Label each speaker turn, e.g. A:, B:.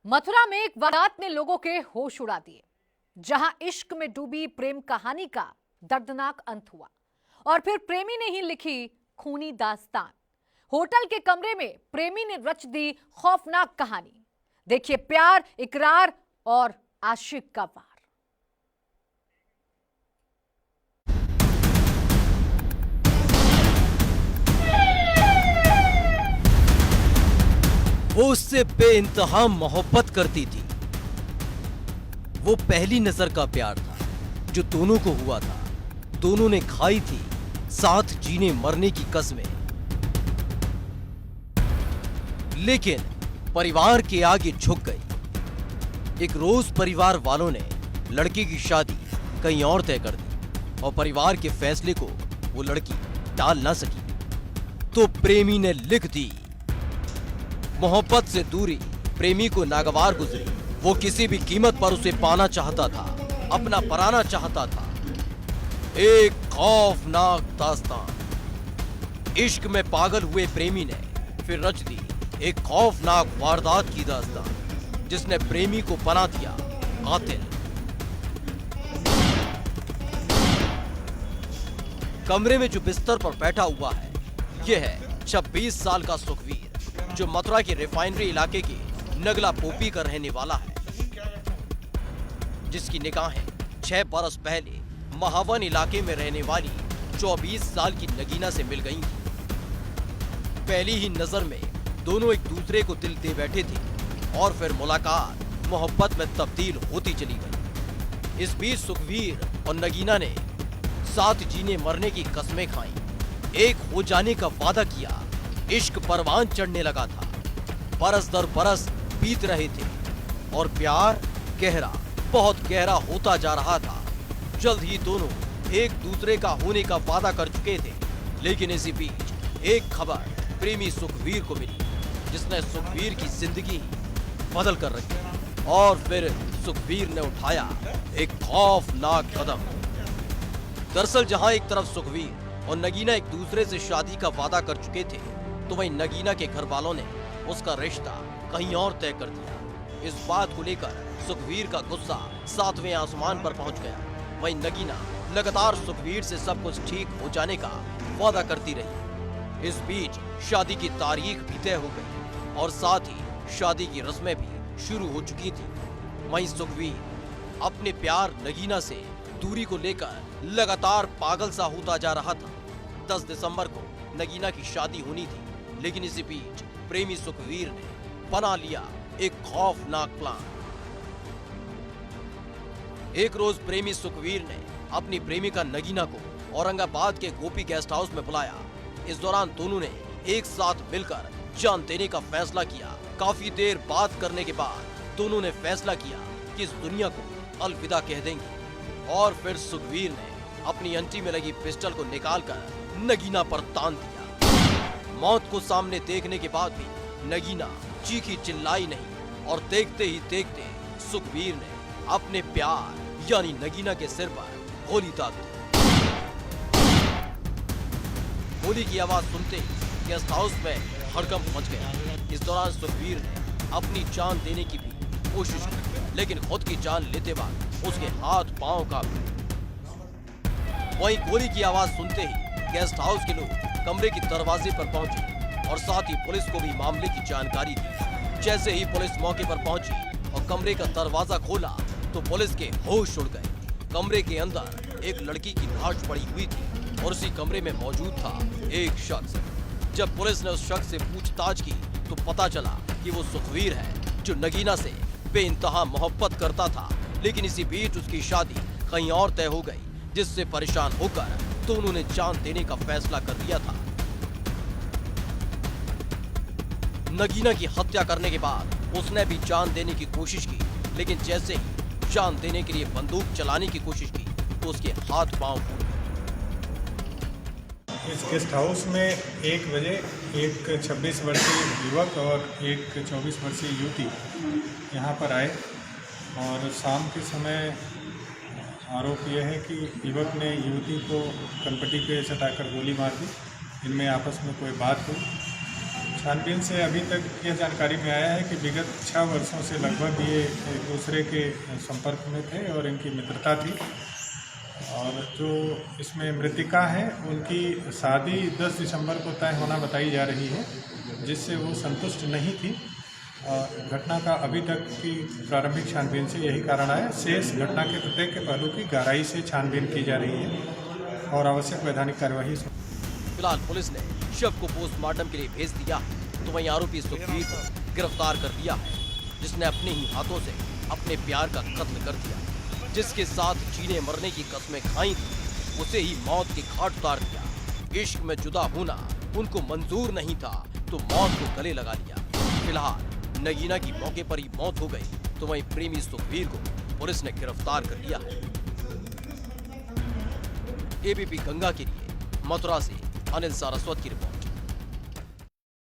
A: मथुरा में एक वारदात ने लोगों के होश उड़ा दिए। जहां इश्क में डूबी प्रेम कहानी का दर्दनाक अंत हुआ और फिर प्रेमी ने ही लिखी खूनी दास्तान। होटल के कमरे में प्रेमी ने रच दी खौफनाक कहानी। देखिए प्यार, इकरार और आशिक का वार।
B: वो उससे बेइंतहा मोहब्बत करती थी। वो पहली नजर का प्यार था जो दोनों को हुआ था। दोनों ने खाई थी साथ जीने मरने की कस्में। लेकिन परिवार के आगे झुक गई। एक रोज परिवार वालों ने लड़की की शादी कहीं और तय कर दी और परिवार के फैसले को वो लड़की टाल ना सकी। तो प्रेमी ने लिख दी। मोहब्बत से दूरी प्रेमी को नागवार गुजरी। वो किसी भी कीमत पर उसे पाना चाहता था, अपना बनाना चाहता था। एक खौफनाक दास्तान। इश्क में पागल हुए प्रेमी ने फिर रच दी एक खौफनाक वारदात की दास्तान, जिसने प्रेमी को बना दिया कातिल। कमरे में जो बिस्तर पर बैठा हुआ है, यह है 26 साल का सुखवीर, जो मथुरा के रिफाइनरी इलाके के नगला पोपी का रहने वाला है, जिसकी निगाहें 6 बरस पहले महावन इलाके में रहने वाली 24 साल की नगीना से मिल गई थी। पहली ही नजर में दोनों एक दूसरे को दिल दे बैठे थे और फिर मुलाकात मोहब्बत में तब्दील होती चली गई। इस बीच सुखवीर और नगीना ने साथ जीने मरने की कस्में खाई, एक हो जाने का वादा किया। इश्क परवान चढ़ने लगा था, बरस दर बरस बीत रहे थे और प्यार गहरा, बहुत गहरा होता जा रहा था। जल्द ही दोनों एक दूसरे का होने का वादा कर चुके थे। लेकिन इसी बीच एक खबर प्रेमी सुखवीर को मिली, जिसने सुखवीर की जिंदगी बदल कर रखी। और फिर सुखवीर ने उठाया एक खौफनाक कदम। दरअसल जहां एक तरफ सुखवीर और नगीना एक दूसरे से शादी का वादा कर चुके थे, तो वहीं नगीना के घर वालों ने उसका रिश्ता कहीं और तय कर दिया। इस बात को लेकर सुखवीर का गुस्सा 7वें आसमान पर पहुंच गया। वहीं नगीना लगातार सुखवीर से सब कुछ ठीक हो जाने का वादा करती रही। इस बीच शादी की तारीख भी तय हो गई और साथ ही शादी की रस्में भी शुरू हो चुकी थी। वहीं सुखवीर अपने प्यार नगीना से दूरी को लेकर लगातार पागल सा होता जा रहा था। 10 दिसंबर को नगीना की शादी होनी थी, लेकिन इसी बीच प्रेमी सुखवीर ने बना लिया एक खौफनाक प्लान। एक रोज प्रेमी सुखवीर ने अपनी प्रेमिका नगीना को औरंगाबाद के गोपी गेस्ट हाउस में बुलाया। इस दौरान दोनों ने एक साथ मिलकर जान देने का फैसला किया। काफी देर बात करने के बाद दोनों ने फैसला किया कि इस दुनिया को अलविदा कह देंगे। और फिर सुखवीर ने अपनी अंटी में लगी पिस्टल को निकालकर नगीना पर तान दिया। मौत को सामने देखने के बाद भी नगीना चीखी चिल्लाई नहीं और देखते ही देखते सुखवीर ने अपने प्यार यानी नगीना के सिर पर गोली दाग दी। गोली की आवाज सुनते ही गेस्ट हाउस में हड़कंप मच गया। इस दौरान सुखवीर ने अपनी जान देने की भी कोशिश की, लेकिन खुद की जान लेते वक्त उसके हाथ पांव कांपे। वहीं गोली की आवाज सुनते ही गेस्ट हाउस के लोग कमरे के दरवाजे पर पहुंचे और साथ ही पुलिस को भी मामले की जानकारी दी। जैसे ही पुलिस मौके पर पहुंची और कमरे का दरवाजा खोला, तो पुलिस के होश उड़ गए। कमरे के अंदर एक लड़की की लाश पड़ी हुई थी और उसी कमरे में मौजूद था एक शख्स। जब पुलिस ने उस शख्स से पूछताछ की, तो पता चला कि वो सुखवीर है, जो नगीना से बेइंतहा मोहब्बत करता था। लेकिन इसी बीच उसकी शादी कहीं और तय हो गई, जिससे परेशान होकर दोनों ने जान देने का फैसला कर लिया था। नगीना की हत्या करने के बाद उसने भी जान देने की कोशिश की, लेकिन जैसे ही जान देने के लिए बंदूक चलाने की कोशिश की, तो उसके हाथ पांव फूट गए।
C: इस गेस्ट हाउस में 1 बजे एक 26 वर्षीय युवक और एक 24 वर्षीय युवती यहाँ पर आए और शाम के समय आरोप यह है कि युवक ने युवती को कनपट्टी पे सटाकर गोली मार दी। इनमें आपस में कोई बात हुई, छानबीन से अभी तक यह जानकारी में आया है कि विगत 6 वर्षों से लगभग ये एक दूसरे के संपर्क में थे और इनकी मित्रता थी। और जो इसमें मृतिका है उनकी शादी 10 दिसंबर को तय होना बताई जा रही है, जिससे वो संतुष्ट नहीं थी। घटना का अभी तक की प्रारंभिक छानबीन से यही कारण आया। शेष घटना के प्रत्येक पहलू की गहराई से छानबीन की जा रही है और आवश्यक वैधानिक कार्यवाही।
B: फिलहाल पुलिस ने शव को पोस्टमार्टम के लिए भेज दिया है, तो वहीं आरोपी सुखबीर को गिरफ्तार कर लिया है, जिसने अपने ही हाथों से अपने प्यार का कत्ल कर दिया। जिसके साथ जीने मरने की कस्में खाई थी, उसे ही मौत के घाट उतार दिया। इश्क में जुदा होना उनको मंजूर नहीं था, तो मौत को गले लगा लिया। फिलहाल नगीना की मौके पर ही मौत हो गई, तो वहीं प्रेमी सुखबीर को पुलिस ने गिरफ्तार कर लिया है। एबीपी गंगा के लिए मथुरा से अनिल सारस्वत की रिपोर्ट।